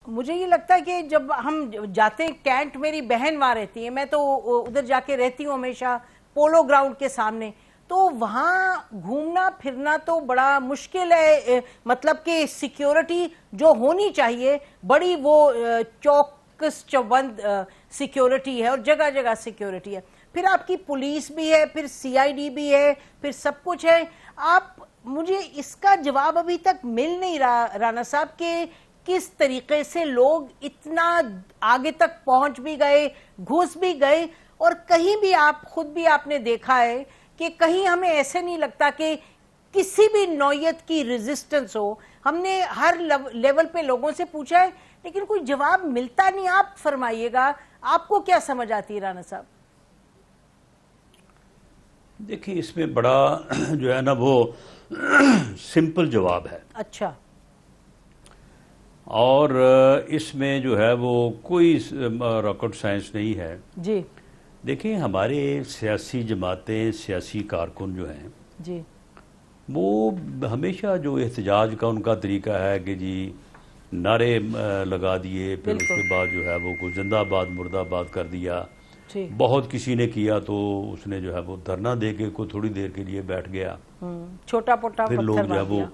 मुझे ये लगता है कि जब हम जाते हैं, कैंट मेरी बहन वहाँ रहती है, मैं तो उधर जाके रहती हूँ हमेशा पोलो ग्राउंड के सामने, तो वहाँ घूमना फिरना तो बड़ा मुश्किल है। मतलब कि सिक्योरिटी जो होनी चाहिए बड़ी वो चौकस चौबंद सिक्योरिटी है और जगह जगह सिक्योरिटी है, फिर आपकी पुलिस भी है, फिर सीआईडी भी है, फिर सब कुछ है। आप मुझे इसका जवाब अभी तक मिल नहीं रहा राना साहब के किस तरीके से लोग इतना आगे तक पहुंच भी गए, घुस भी गए, और कहीं भी आप खुद भी आपने देखा है कि कहीं हमें ऐसे नहीं लगता कि किसी भी नौयत की रेजिस्टेंस हो। हमने हर लेवल पे लोगों से पूछा है लेकिन कोई जवाब मिलता नहीं। आप फरमाइएगा, आपको क्या समझ आती है राना साहब? देखिए, इसमें बड़ा जो है ना वो सिंपल जवाब है। अच्छा। और इसमें जो है वो कोई रॉकेट साइंस नहीं है जी। देखिए, हमारे सियासी जमातें, सियासी कारकुन जो हैं जी, वो हमेशा जो एहतजाज का उनका तरीका है कि जी नारे लगा दिए, फिर उसके बाद जो है वो कोई जिंदाबाद मुर्दाबाद कर दिया। बहुत किसी ने किया तो उसने जो है वो धरना दे के कोई थोड़ी देर के लिए बैठ गया, छोटा पोटा फिर लोग जो है वो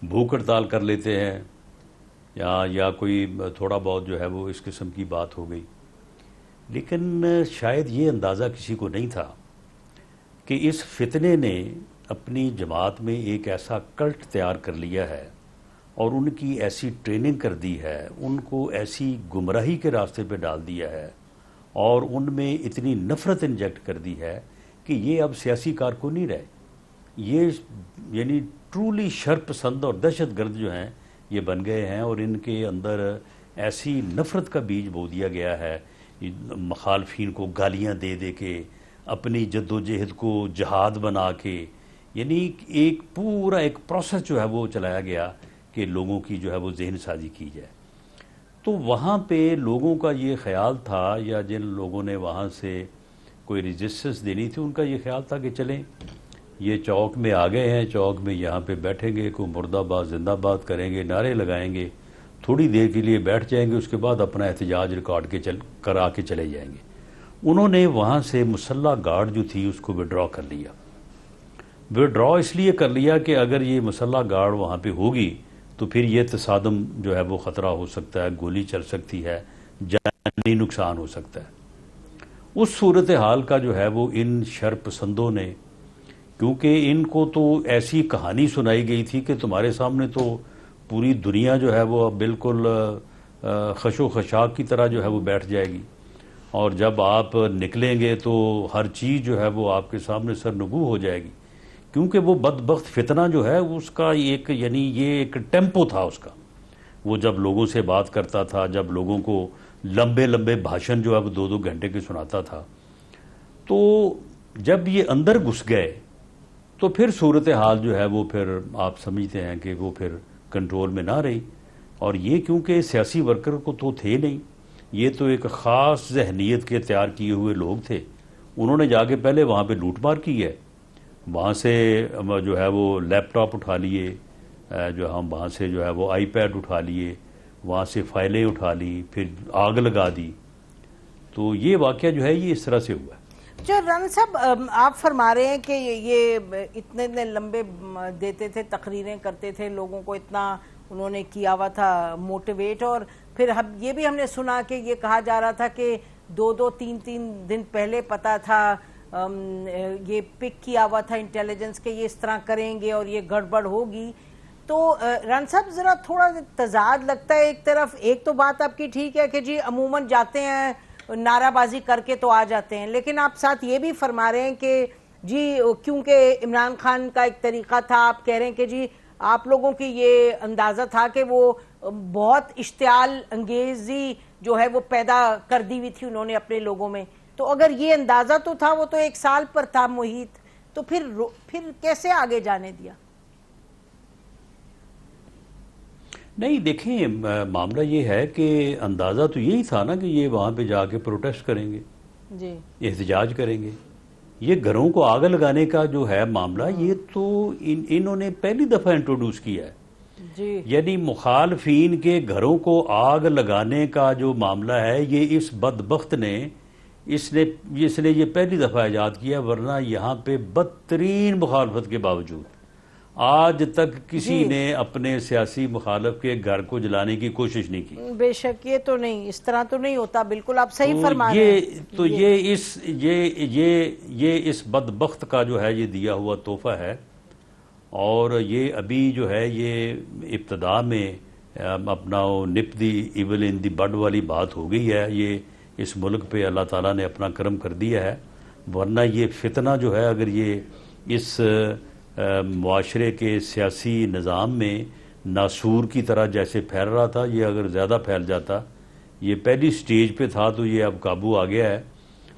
भूख हड़ताल कर लेते हैं या कोई थोड़ा बहुत जो है वो इस किस्म की बात हो गई। लेकिन शायद ये अंदाज़ा किसी को नहीं था कि इस फितने ने अपनी जमात में एक ऐसा कल्ट तैयार कर लिया है और उनकी ऐसी ट्रेनिंग कर दी है, उनको ऐसी गुमराही के रास्ते पे डाल दिया है और उनमें इतनी नफ़रत इंजेक्ट कर दी है कि ये अब सियासी कारकुन नहीं रहे। ये यानी ट्रूली शर्पसंद और दहशतगर्द जो हैं ये बन गए हैं और इनके अंदर ऐसी नफ़रत का बीज बो दिया गया है। मुखालफीन को गालियाँ दे दे के, अपनी जद्दोजहद को जहाद बना के, यानी एक पूरा एक प्रोसेस जो है वो चलाया गया कि लोगों की जो है वो जहन साजी की जाए। तो वहाँ पे लोगों का ये ख्याल था, या जिन लोगों ने वहाँ से कोई रेजिस्टेंस देनी थी, उनका ये ख्याल था कि चलें ये चौक में आ गए हैं, चौक में यहाँ पे बैठेंगे, को मुर्दाबाद जिंदाबाद करेंगे, नारे लगाएंगे, थोड़ी देर के लिए बैठ जाएंगे, उसके बाद अपना एहतजाज रिकॉर्ड के करा के चले जाएंगे। उन्होंने वहाँ से मुसल्ला गार्ड जो थी उसको विड्रॉ कर लिया। विड्रॉ इसलिए कर लिया कि अगर ये मुसल्ला गार्ड वहाँ पे होगी तो फिर ये तसादम जो है वो ख़तरा हो सकता है, गोली चल सकती है, जानी नुकसान हो सकता है। उस सूरत हाल का जो है वो इन शरपसंदों ने, क्योंकि इनको तो ऐसी कहानी सुनाई गई थी कि तुम्हारे सामने तो पूरी दुनिया जो है वो बिल्कुल खशो खशाक की तरह जो है वो बैठ जाएगी और जब आप निकलेंगे तो हर चीज़ जो है वो आपके सामने सरनगू हो जाएगी। क्योंकि वो बदबख्त फितना जो है उसका एक यानी ये एक टेम्पो था उसका। वो जब लोगों से बात करता था, जब लोगों को लंबे लंबे भाषण जो है वो 2-2 घंटे के सुनाता था, तो जब ये अंदर घुस गए तो फिर सूरत हाल जो है वो फिर आप समझते हैं कि वो फिर कंट्रोल में ना रही। और ये क्योंकि सियासी वर्कर को तो थे नहीं, ये तो एक ख़ास जहनीत के तैयार किए हुए लोग थे। उन्होंने जाके पहले वहाँ पे लूटमार की है, वहाँ से जो है वो लैपटॉप उठा लिए, जो हम वहाँ से जो है वो आईपैड उठा लिए, वहाँ से फाइलें उठा ली, फिर आग लगा दी। तो ये वाक़या जो है ये इस तरह से हुआ। जो राना साहब आप फरमा रहे हैं कि ये इतने इतने लंबे देते थे, तकरीरें करते थे, लोगों को इतना उन्होंने किया हुआ था मोटिवेट, और फिर हम ये भी हमने सुना कि ये कहा जा रहा था कि 2-2, 3-3 दिन पहले पता था, ये पिक किया हुआ था इंटेलिजेंस के ये इस तरह करेंगे और ये गड़बड़ होगी। तो राना साहब ज़रा थोड़ा तजाद लगता है। एक तरफ एक तो बात आपकी ठीक है कि जी अमूमन जाते हैं नाराबाजी करके तो आ जाते हैं, लेकिन आप साथ ये भी फरमा रहे हैं कि जी क्योंकि इमरान खान का एक तरीका था, आप कह रहे हैं कि जी आप लोगों की ये अंदाज़ा था कि वो बहुत इश्तियाल अंगेजी जो है वो पैदा कर दी हुई थी उन्होंने अपने लोगों में। तो अगर ये अंदाज़ा तो था, वो तो 1 साल पर था मुहित, तो फिर कैसे आगे जाने दिया? नहीं, देखिए मामला ये है कि अंदाज़ा तो यही था ना कि ये वहाँ पे जाके प्रोटेस्ट करेंगे जी, एहतजाज करेंगे। ये घरों को आग लगाने का जो है मामला, ये तो इन्होंने पहली दफ़ा इंट्रोड्यूस किया है। जी यानी मुखालफीन के घरों को आग लगाने का जो मामला है, ये इस बदबख्त ने इसने इसने ये पहली दफ़ा ईजाद किया, वरना यहाँ पे बदतरीन मुखालफत के बावजूद आज तक किसी जी ने अपने सियासी मुखालफ के घर को जलाने की कोशिश नहीं की। बेशक ये तो नहीं, इस तरह तो नहीं होता, बिल्कुल आप सही तो फरमा रहे हैं। तो ये इस बदबख्त का जो है ये दिया हुआ तोहफा है। और ये अभी जो है ये इब्तदा में अपना वो निप दी इविल इन दी बड वाली बात हो गई है। ये इस मुल्क पे अल्लाह ताला ने अपना करम कर दिया है, वरना ये फितना जो है अगर ये इस मुआशरे के सियासी निज़ाम में नासूर की तरह जैसे फैल रहा था, ये अगर ज़्यादा फैल जाता, ये पहली स्टेज पे था तो ये अब काबू आ गया है।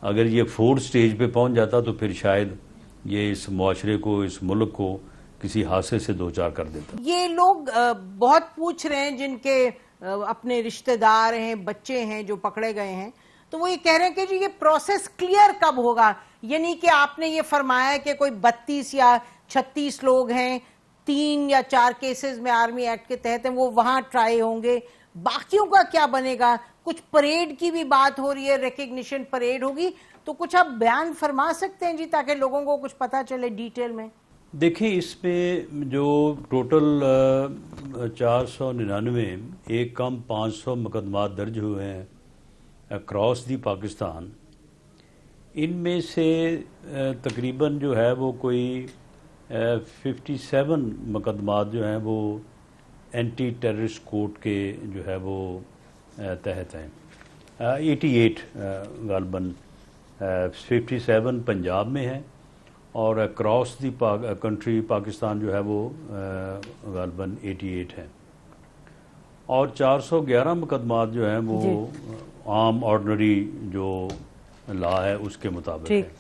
अगर ये फोर्थ स्टेज पे पहुंच जाता तो फिर शायद ये इस मुआशरे को, इस मुल्क को किसी हादसे से दो चार कर देता। ये लोग बहुत पूछ रहे हैं जिनके अपने रिश्तेदार हैं, बच्चे हैं जो पकड़े गए हैं, तो वो ये कह रहे हैं कि जी ये प्रोसेस क्लियर कब होगा। यानी कि आपने ये फरमाया कि कोई 32 या 36 लोग हैं, 3 या 4 केसेस में आर्मी एक्ट के तहत हैं, वो वहां ट्राई होंगे, बाकियों का क्या बनेगा। कुछ परेड की भी बात हो रही है, रिकग्निशन परेड होगी, तो कुछ आप बयान फरमा सकते हैं जी, ताकि लोगों को कुछ पता चले डिटेल में। देखिए, इसमें जो टोटल 499 एक कम 500 मुकदमात दर्ज हुए हैं अक्रॉस दी पाकिस्तान, इनमें से तकरीबन जो है वो कोई 57 मुकदमात जो हैं वो एंटी टेररिस्ट कोड के जो है वो तहत हैं। 88 गालबन 57 पंजाब में हैं और अक्रॉस दी कंट्री पाकिस्तान जो है वो गालबन 88 है। और 411 मुकदमात जो हैं वो आम ऑर्डनरी जो लॉ है उसके मुताबिक है।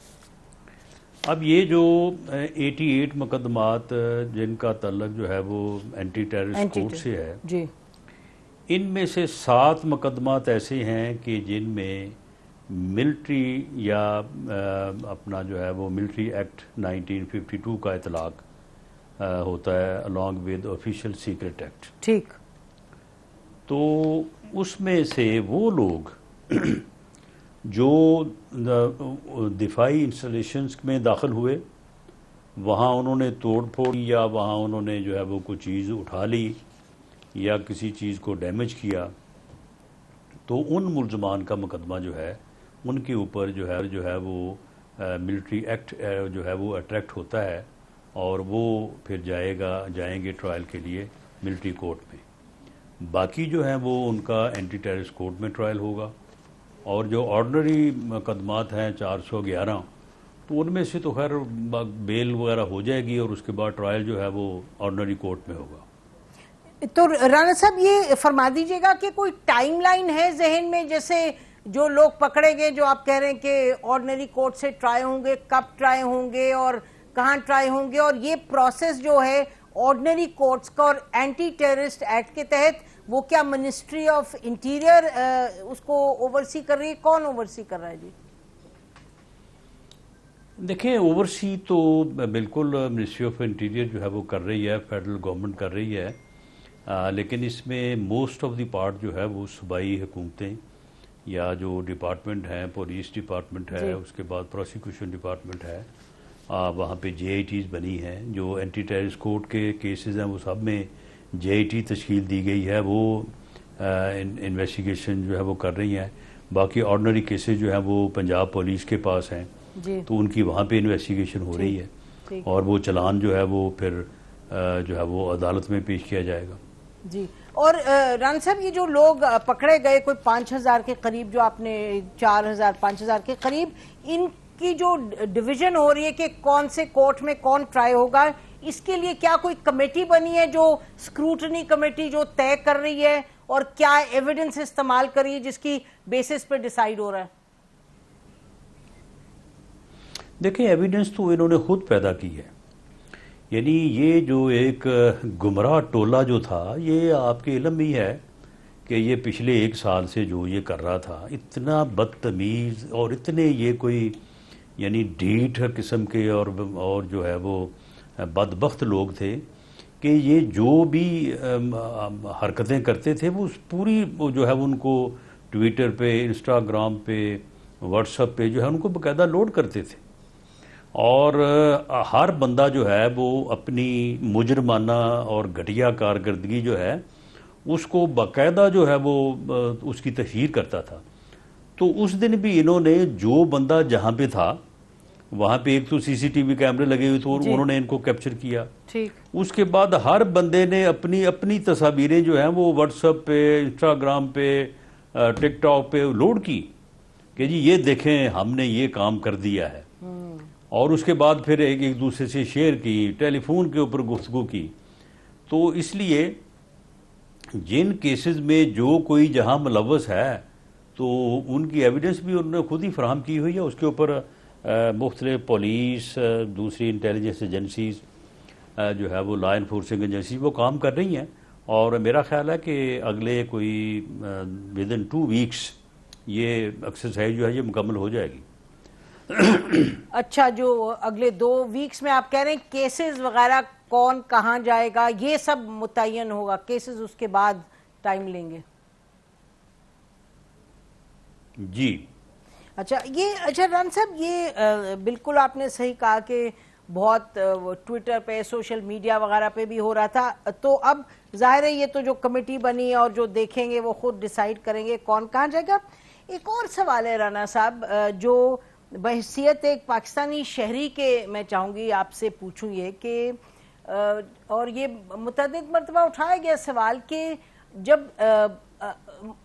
अब ये जो 88 मुकदमात जिनका तल्लक जो है वो एंटी टेररिस्ट कोड से है जी, इनमें से 7 मुकदमात ऐसे हैं कि जिनमें मिलिट्री या अपना जो है वो मिलिट्री एक्ट 1952 का इतलाक होता है along with official secret act. ठीक। तो उसमें से वो लोग जो दिफाई इंस्टॉलेशंस में दाखिल हुए, वहाँ उन्होंने तोड़ फोड़ या वहाँ उन्होंने जो है वो कोई चीज़ उठा ली या किसी चीज़ को डैमेज किया, तो उन मुलजमान का मुकदमा जो है उनके ऊपर जो है वो मिलिट्री एक्ट जो है वो अट्रैक्ट होता है और वो फिर जाएंगे ट्रायल के लिए मिलिट्री कोर्ट में। बाकी जो है वो उनका एंटी टेररिस्ट कोर्ट में ट्रायल होगा। और जो ऑर्डनरी मुकदमात हैं 411, तो उनमें से तो खैर बेल वगैरह हो जाएगी और उसके बाद ट्रायल जो है वो ऑर्डनरी कोर्ट में होगा। तो राणा साहब ये फरमा दीजिएगा कि कोई टाइमलाइन है जहन में, जैसे जो लोग पकड़े गए, जो आप कह रहे हैं कि ऑर्डिनरी कोर्ट से ट्राई होंगे, कब ट्राई होंगे और कहां ट्राई होंगे, और ये प्रोसेस जो है ऑर्डिनरी कोर्ट्स का और एंटी टेररिस्ट एक्ट के तहत, वो क्या मिनिस्ट्री ऑफ इंटीरियर उसको ओवरसी कर रही है? कौन ओवरसी कर रहा है जी? देखिए, ओवरसी तो बिल्कुल मिनिस्ट्री ऑफ इंटीरियर जो है वो कर रही है, फेडरल गवर्नमेंट कर रही है, लेकिन इसमें मोस्ट ऑफ द पार्ट जो है वो सूबाई हुकूमतें या जो डिपार्टमेंट हैं, पुलिस डिपार्टमेंट है, उसके बाद प्रोसिक्यूशन डिपार्टमेंट है, वहाँ पे JITs बनी हैं। जो एंटी टेररिस्ट कोड के केसेस हैं वो सब में JIT तश्कील दी गई है, वो इन्वेस्टिगेशन जो है वो कर रही हैं। बाकी ऑर्डिनरी केसेस जो हैं वो पंजाब पुलिस के पास हैं, तो उनकी वहाँ पे इन्वेस्टिगेशन हो रही है और वो चालान जो है वो फिर जो है वो अदालत में पेश किया जाएगा जी। और राणा साहब, ये जो लोग पकड़े गए कोई 5000 के करीब, जो आपने 4000 5000 के करीब, इनकी जो डिवीजन हो रही है कि कौन से कोर्ट में कौन ट्राई होगा, इसके लिए क्या कोई कमेटी बनी है जो स्क्रूटनी कमेटी जो तय कर रही है, और क्या एविडेंस इस्तेमाल कर रही है जिसकी बेसिस पे डिसाइड हो रहा है? देखिए, एविडेंस तो इन्होंने खुद पैदा की है। यानी ये जो एक गुमराह टोला जो था, ये आपके इल्म ही है कि ये पिछले 1 साल से जो ये कर रहा था, इतना बदतमीज़ और इतने ये कोई यानी ढीठ किस्म के और जो है वो बदबख्त लोग थे कि ये जो भी हरकतें करते थे वो पूरी वो जो है वो उनको ट्विटर पे, इंस्टाग्राम पे, व्हाट्सएप पे जो है उनको बाकायदा लोड करते थे। और हर बंदा जो है वो अपनी मुजरमाना और घटिया कारकर्दगी जो है उसको बाकायदा जो है वो उसकी तशहीर करता था। तो उस दिन भी इन्होंने जो बंदा जहाँ पे था वहाँ पे एक तो सीसीटीवी कैमरे लगे हुए थे और उन्होंने इनको कैप्चर किया। ठीक। उसके बाद हर बंदे ने अपनी अपनी तस्वीरें जो हैं वो व्हाट्सएप पे, इंस्टाग्राम पे, टिकटॉक पे लोड की कि जी ये देखें हमने ये काम कर दिया है। और उसके बाद फिर एक दूसरे से शेयर की, टेलीफोन के ऊपर गुफ्तगू की। तो इसलिए जिन केसेस में जो कोई जहां मुलव्वस है तो उनकी एविडेंस भी उन्होंने खुद ही फराहम की हुई है। उसके ऊपर मुख्तलिफ पुलिस, दूसरी इंटेलिजेंस एजेंसीज जो है वो लॉ इन्फोर्सिंग एजेंसी वो काम कर रही हैं। और मेरा ख्याल है कि अगले कोई विद इन 2 वीक्स ये एक्सरसाइज जो है ये मुकम्मल हो जाएगी। अच्छा, जो अगले 2 वीक्स में आप कह रहे हैं केसेस वगैरह कौन कहाँ जाएगा ये सब मुतय्यन होगा, केसेस उसके बाद टाइम लेंगे? जी अच्छा, राना साहब, ये बिल्कुल आपने सही कहा कि बहुत ट्विटर पे, सोशल मीडिया वगैरह पे भी हो रहा था। तो अब जाहिर है ये तो जो कमेटी बनी है और जो देखेंगे वो खुद डिसाइड करेंगे कौन कहाँ जाएगा। एक और सवाल है राना साहब, जो बहैसियत एक पाकिस्तानी शहरी के मैं चाहूँगी आपसे पूछूँ ये कि और ये मुतअद्दिद मरतबा उठाया गया सवाल कि जब